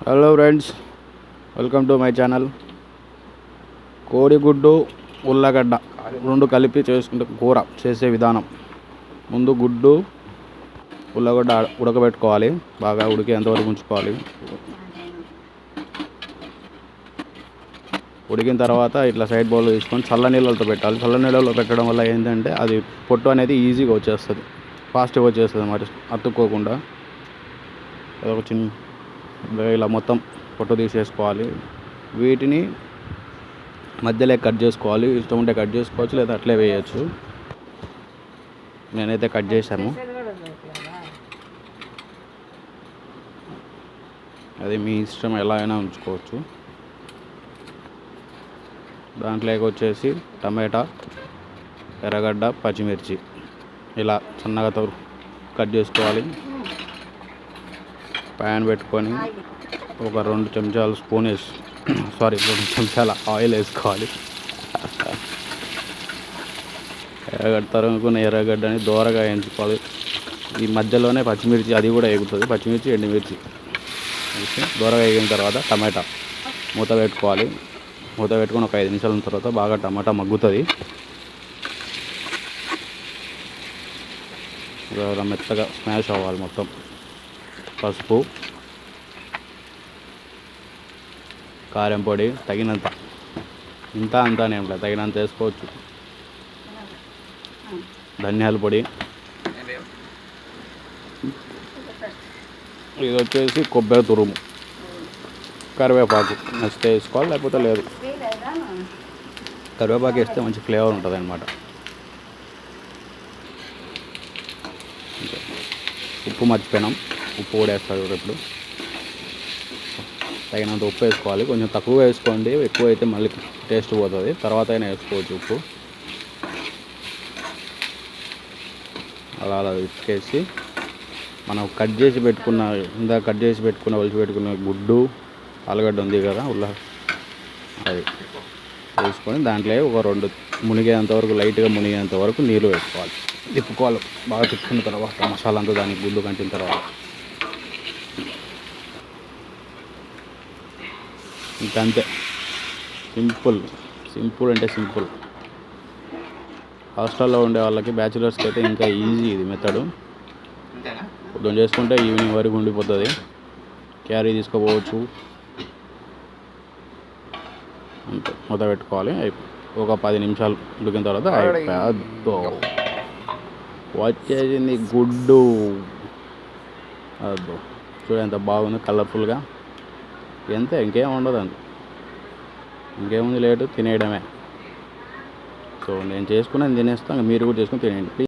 Hello friends, welcome to my channel. కోడిగుడ్డు ఉల్లగడ్డ రెండు కలిపి చేసుకుంటే కూర చేసే విధానం. ముందు గుడ్డు ఉల్లగడ్డ ఉడకబెట్టుకోవాలి, బాగా ఉడికేంతవరకు ఉంచుకోవాలి. ఉడికిన తర్వాత ఇట్లా సైడ్ బౌల్లో తీసుకొని చల్ల నీళ్ళతో పెట్టాలి. చల్ల నీళ్ళలో పెట్టడం వల్ల ఏంటంటే అది పొట్టు అనేది ఈజీగా వచ్చేస్తుంది, ఫాస్ట్గా వచ్చేస్తుంది. మరి అతుక్కోకుండా ఒక చిన్న ఇలా మొత్తం పొట్టు తీసేసుకోవాలి. వీటిని మధ్యలో కట్ చేసుకోవాలి. ఇష్టం ఉంటే కట్ చేసుకోవచ్చు, లేదా అట్లే వేయచ్చు. నేనైతే కట్ చేశాను. అది మీ ఇష్టం, ఎలా అయినా ఉంచుకోవచ్చు. దాంట్లోకి వచ్చేసి టమాటా, ఎర్రగడ్డ, పచ్చిమిర్చి ఇలా సన్నగా కట్ చేసుకోవాలి. ప్యాన్ పెట్టుకొని ఒక 2 చెంచాలు రెండు చెంచాల ఆయిల్ వేసుకోవాలి. తరుగుకున్న ఎర్రగడ్డని దోరగా వేయించుకోవాలి. ఈ మధ్యలోనే పచ్చిమిర్చి, అది కూడా వేగుతుంది. పచ్చిమిర్చి, ఎండుమిర్చి వేసి దోరగా వేగిన తర్వాత టమాటా మూత పెట్టుకోవాలి. మూత పెట్టుకొని ఒక 5 నిమిషాల తర్వాత బాగా టమాటా మగ్గుతుంది. మెత్తగా స్మాష్ అవ్వాలి మొత్తం. పసుపు, కారం పొడి తగినంత, అంతానేం లేదు, తగినంత వేసుకోవచ్చు. ధనియాల పొడి, ఇది వచ్చేసి కొబ్బరి తురుము, కరివేపాకు నచ్చితే వేసుకోవాలి, లేకపోతే లేదు. కరివేపాకు వేస్తే మంచి ఫ్లేవర్ ఉంటుంది అన్నమాట. ఉప్పు మర్చిపోయినాం, ఉప్పు కూడా వేస్తారు ఇప్పుడు. తగినంత ఉప్పు వేసుకోవాలి. కొంచెం తక్కువ వేసుకోండి, ఎక్కువ అయితే మళ్ళీ టేస్ట్ పోతుంది. తర్వాత అయినా వేసుకోవచ్చు ఉప్పు. అలా ఉతికేసి మనం ఇందాక కట్ చేసి పెట్టుకున్న గుడ్డు, ఆలుగడ్డ ఉంది కదా, అది వేసుకొని దాంట్లో ఒక 2 మునిగేంతవరకు, లైట్గా మునిగేంతవరకు నీళ్ళు వేసుకోవాలి. తిప్పుకోవాలి. బాగా తిప్పుకున్న తర్వాత మసాలా అంతా దానికి గుడ్డు కంటిన తర్వాత ఇంకంతే. సింపుల్ అంటే సింపుల్. హాస్టల్లో ఉండే వాళ్ళకి, బ్యాచిలర్స్కి అయితే ఇంకా ఈజీ ఇది మెథడు. పొద్దున చేసుకుంటే ఈవినింగ్ వరకు ఉండిపోతుంది. క్యారీ తీసుకోపోవచ్చు. అంతే, మూత పెట్టుకోవాలి. ఒక 10 నిమిషాలు ఉడికిన తర్వాత వచ్చేసింది గుడ్డు. అదో చూడ ఎంత బాగుంది, కలర్ఫుల్గా. అంతే, ఇంకేం ఉండదు. ఇంకేముంది, లేటు తినేయడమే. సో నేను చేసుకున్నాను, తినేస్తాను. మీరు కూడా చేసుకుని తినేయండి.